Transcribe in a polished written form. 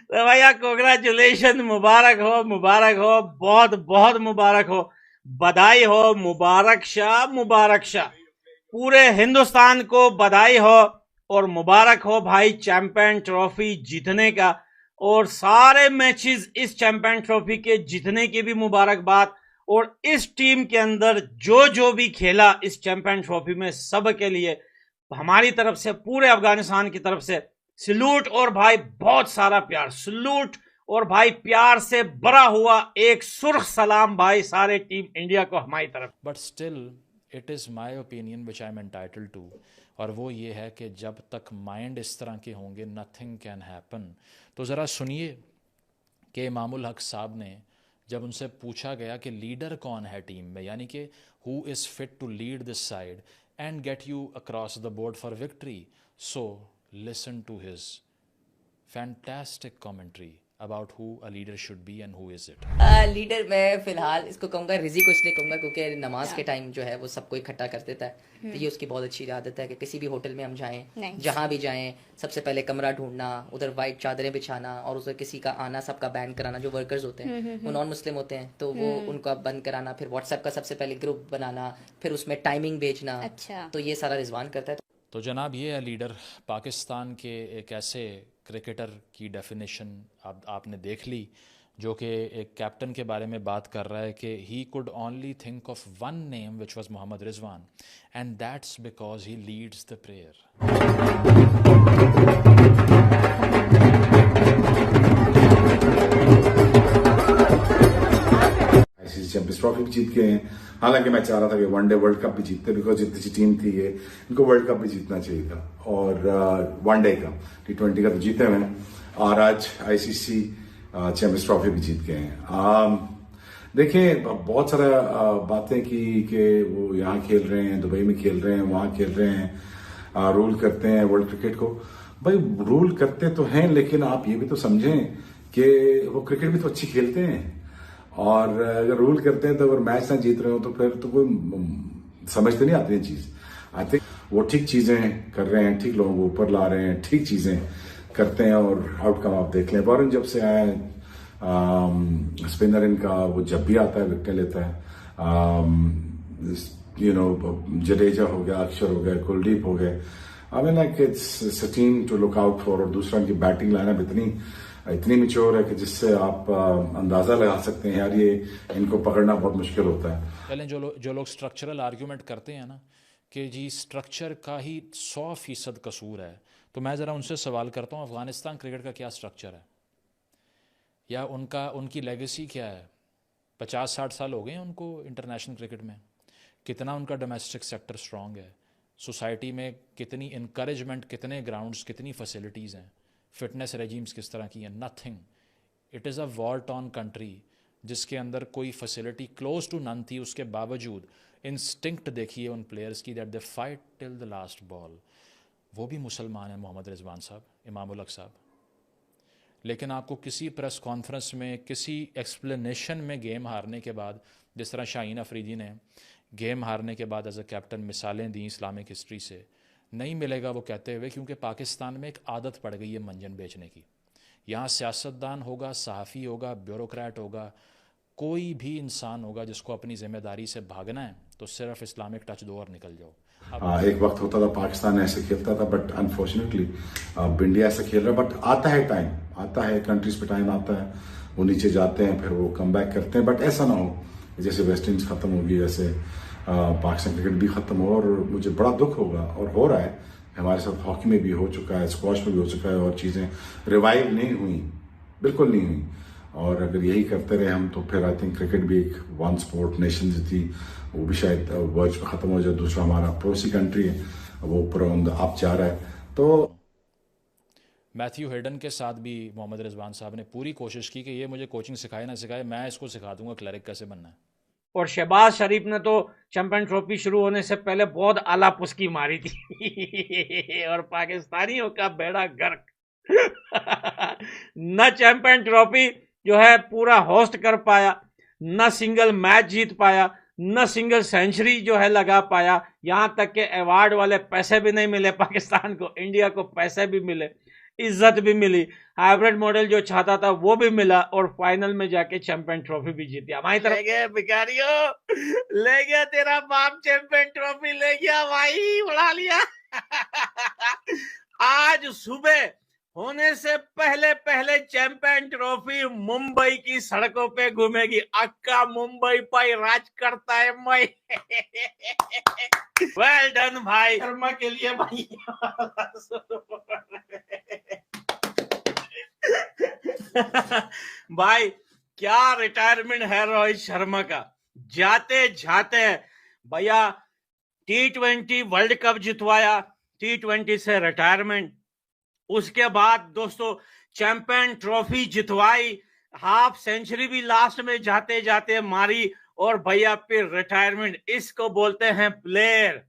तो भैया कांग्रेचुलेशन, मुबारक हो, बहुत बहुत मुबारक हो, बधाई हो, मुबारक शाह, पूरे हिंदुस्तान को बधाई हो और मुबारक हो भाई चैंपियन ट्रॉफी जीतने का, और सारे मैचेस इस चैंपियन ट्रॉफी के जीतने की भी मुबारकबाद। और इस टीम के अंदर जो जो भी खेला इस चैंपियन ट्रॉफी में, सब के लिए हमारी तरफ से, पूरे अफगानिस्तान की तरफ से सलूट, और भाई बहुत सारा प्यार, सलूट, और भाई प्यार से भरा हुआ एक सुर्ख सलाम भाई सारे टीम इंडिया को हमारी तरफ। But still it is my opinion which I am entitled to, और वो ये है कि जब तक माइंड इस तरह के होंगे नथिंग कैन हैपन। तो ज़रा सुनिए कि इमामुल हक साहब ने जब उनसे पूछा गया कि लीडर कौन है टीम में, यानी कि who is fit to lead this side and get you across the board for victory, so listen to his fantastic commentary about who a leader should be and who is it. Leader मैं फिलहाल इसको कहूँगा, रिजी को इसलिए कहूँगा क्योंकि नमाज के टाइम जो है वो सबको इकट्ठा कर देता है। तो ये उसकी बहुत अच्छी आदत है कि किसी भी होटल में हम जाएं, जहाँ भी जाएं, सबसे पहले कमरा ढूंढना, उधर वाइट चादरें बिछाना, और उधर किसी का आना सबका बैन कराना। जो वर्कर्स होते हैं वो नॉन मुस्लिम होते हैं तो वो उनका बंद कराना, फिर व्हाट्सएप का सबसे पहले ग्रुप बनाना, फिर उसमें टाइमिंग भेजना। तो ये सारा रिजवान करता है। तो जनाब ये है लीडर। पाकिस्तान के एक ऐसे क्रिकेटर की डेफिनेशन आपने देख ली जो कि एक कैप्टन के बारे में बात कर रहा है कि he could only think of one name which was Mohammad Rizwan, and that's because he leads the prayer. Champions trophy भी जीत गए हैं। हालांकि मैं चाह रहा था कि वनडे वर्ल्ड कप भी जीतते, बिकॉज जितनी सी टीम थी ये, इनको वर्ल्ड कप भी जीतना चाहिए था, और वनडे का T20 का तो जीते हुए हैं, और आज आईसीसी चैंपियंस ट्रॉफी भी जीत गए हैं। देखिए बहुत सारा बातें की कि वो यहाँ खेल रहे हैं, दुबई में खेल रहे हैं, वहाँ खेल रहे हैं, रूल करते हैं वर्ल्ड क्रिकेट को। भाई रूल करते तो हैं, लेकिन आप ये भी तो समझें कि वो क्रिकेट भी तो अच्छी खेलते हैं, और अगर रूल करते हैं तो अगर मैच ना जीत रहे हो तो फिर तो कोई समझते नहीं आती है चीज। आई थिंक वो ठीक चीजें कर रहे हैं, ठीक लोगों को ऊपर ला रहे हैं, ठीक चीजें करते हैं, और आउटकम आप देख लें। बॉरन जब से आए, स्पिनर इनका वो जब भी आता है विकेट लेता है। जडेजा हो गया, अक्षर हो गया, कुलदीप हो गए। I mean like it's a team to look out for. और दूसरा इनकी बैटिंग लाइनअप इतनी मिच्योर है कि जिससे आप अंदाजा लगा सकते हैं यार ये इनको पकड़ना बहुत मुश्किल होता है। पहले जो लोग स्ट्रक्चरल आर्ग्यूमेंट करते हैं ना कि जी स्ट्रक्चर का ही 100% कसूर है, तो मैं ज़रा उनसे सवाल करता हूँ अफगानिस्तान क्रिकेट का क्या स्ट्रक्चर है, या उनकी लेगेसी क्या है? 50-60 साल हो गए हैं उनको इंटरनेशनल क्रिकेट में। कितना उनका डोमेस्टिक सेक्टर स्ट्रांग है, सोसाइटी में कितनी इनकरेजमेंट, कितने ग्राउंड्स, कितनी फैसिलिटीज़ हैं, फिटनेस रेजीम्स किस तरह की हैं? Nothing. It is a war torn country जिसके अंदर कोई फैसिलिटी क्लोज टू नन थी। उसके बावजूद इंस्टिंक्ट देखिए उन प्लेयर्स की, that they fight till the last ball. वो भी मुसलमान हैं मोहम्मद रिजवान साहब, इमामुल हक साहब, लेकिन आपको किसी प्रेस कॉन्फ्रेंस में, किसी एक्सप्लेनेशन में गेम हारने के बाद, जिस तरह शाहीन अफरीदी ने गेम हारने के बाद एज अ कैप्टन मिसालें दी इस्लामिक हिस्ट्री से, नहीं मिलेगा वो कहते हुए, क्योंकि पाकिस्तान में एक आदत पड़ गई है मंजन बेचने की। यहाँ सियासतदान होगा, सहाफ़ी होगा, ब्यूरोक्रेट होगा, कोई भी इंसान होगा जिसको अपनी जिम्मेदारी से भागना है तो सिर्फ इस्लामिक टच दो और निकल जाओ। एक वक्त होता था पाकिस्तान ऐसे खेलता था, बट अनफॉर्चुनेटली इंडिया ऐसे खेल रहा है। बट आता है टाइम, आता है कंट्रीज पे टाइम आता है, वो नीचे जाते हैं, फिर वो कम बैक करते हैं। बट ऐसा ना हो जैसे वेस्ट इंडीज खत्म होगी, वैसे पाकिस्तान क्रिकेट भी खत्म हो। और मुझे बड़ा दुख होगा, और हो रहा है हमारे साथ, हॉकी में भी हो चुका है, स्क्वॉश में भी हो चुका है, और चीज़ें रिवाइव नहीं हुई, बिल्कुल नहीं हुई। और अगर यही करते रहे हम तो फिर आई थिंक क्रिकेट भी एक वन स्पोर्ट नेशन जो थी वो भी शायद वर्ल्ड में खत्म हो जाए। दूसरा हमारा पड़ोसी कंट्री है वो ऊपर आप जा रहा है। तो मैथ्यू हेडन के साथ भी मोहम्मद रिजवान साहब ने पूरी कोशिश की कि ये मुझे कोचिंग सिखाए ना सिखाए, मैं इसको सिखा दूंगा क्लरिक कैसे बनना है। और शहबाज शरीफ ने तो चैंपियन ट्रॉफी शुरू होने से पहले बहुत आला पुस्की मारी थी और पाकिस्तानियों का बेड़ा गर्क न चैंपियन ट्रॉफी जो है पूरा होस्ट कर पाया, न सिंगल मैच जीत पाया, न सिंगल सेंचुरी जो है लगा पाया, यहां तक के अवार्ड वाले पैसे भी नहीं मिले पाकिस्तान को, इंडिया को पैसे भी मिले, इज्जत भी मिली, हाइब्रिड मॉडल जो चाहता था वो भी मिला, और फाइनल में जाके चैंपियन ट्रॉफी भी जीती। हमारी तरफ ले गया भिखारियों, ले गया तेरा बाप, चैंपियन ट्रॉफी ले गया भाई, उड़ा लिया। आज सुबह होने से पहले पहले चैंपियन ट्रॉफी मुंबई की सड़कों पे घूमेगी। अक्का मुंबई पर राज करता है मैं। वेल डन भाई, शर्मा के लिए भाई। भाई क्या रिटायरमेंट है रोहित शर्मा का, जाते जाते भैया T20 वर्ल्ड कप जितवाया, T20 से रिटायरमेंट, उसके बाद दोस्तों चैंपियन ट्रॉफी जितवाई, हाफ सेंचुरी भी लास्ट में जाते जाते मारी, और भैया फिर रिटायरमेंट। इसको बोलते हैं प्लेयर।